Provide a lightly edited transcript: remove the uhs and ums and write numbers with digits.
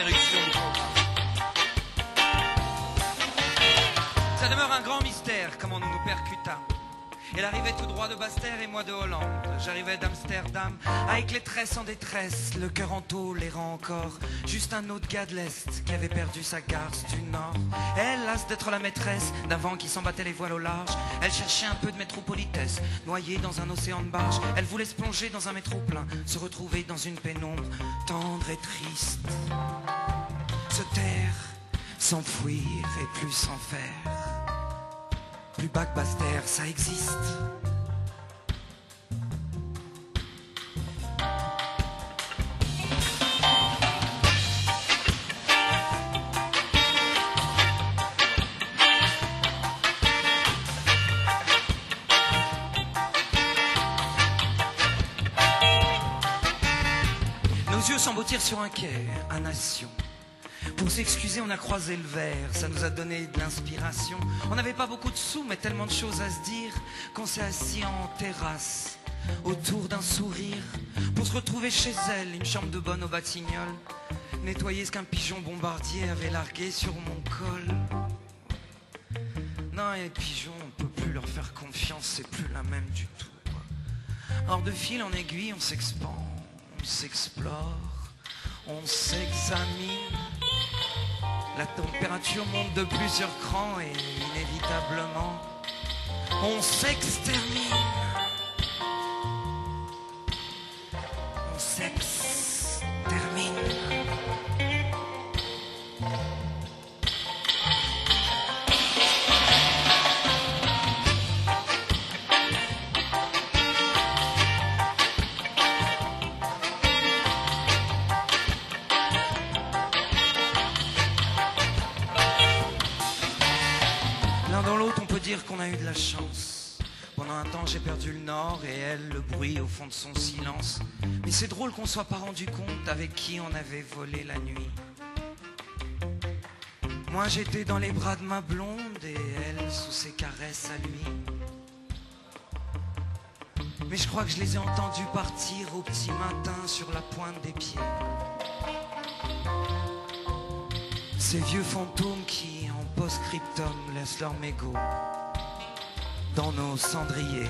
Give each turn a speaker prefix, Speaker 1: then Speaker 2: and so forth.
Speaker 1: interruption du programme. Ça demeure un grand mystère comment nous nous percutâmes. Elle arrivait tout droit de Basse-Terre et moi de Hollande. J'arrivais d'Amsterdam avec les tresses en détresse, le cœur en tôle, errant encore. Juste un autre gars de l'Est qui avait perdu sa garce du Nord. Elle, lasse d'être la maîtresse d'un vent qui s'en battait les voiles au large. Elle cherchait un peu de métropolitesse, noyée dans un océan de barges. Elle voulait se plonger dans un métro plein, se retrouver dans une pénombre tendre et triste. Se taire, s'enfouir et plus s'en faire. Plus bas que Basse-Terre, ça existe. Nos yeux s'emboutirent sur un quai, à Nation. Pour s'excuser, on a croisé le verre, ça nous a donné de l'inspiration. On n'avait pas beaucoup de sous, mais tellement de choses à se dire qu'on s'est assis en terrasse, autour d'un sourire, pour se retrouver chez elle, une chambre de bonne aux Batignolles, nettoyer ce qu'un pigeon bombardier avait largué sur mon col. Non, et les pigeons, on peut plus leur faire confiance, c'est plus la même du tout, quoi. Or de fil en aiguille, on s'expand, on s'explore, on s'examine. La température monte de plusieurs crans et inévitablement, on s'extermine. On s'extermine. L'un dans l'autre, on peut dire qu'on a eu de la chance. Pendant un temps, j'ai perdu le nord et elle, le bruit au fond de son silence. Mais c'est drôle qu'on ne soit pas rendu compte avec qui on avait volé la nuit. Moi, j'étais dans les bras de ma blonde et elle sous ses caresses à lui. Mais je crois que je les ai entendus partir au petit matin sur la pointe des pieds. Ces vieux fantômes qui, en post-scriptum, laissent leur mégot dans nos cendriers.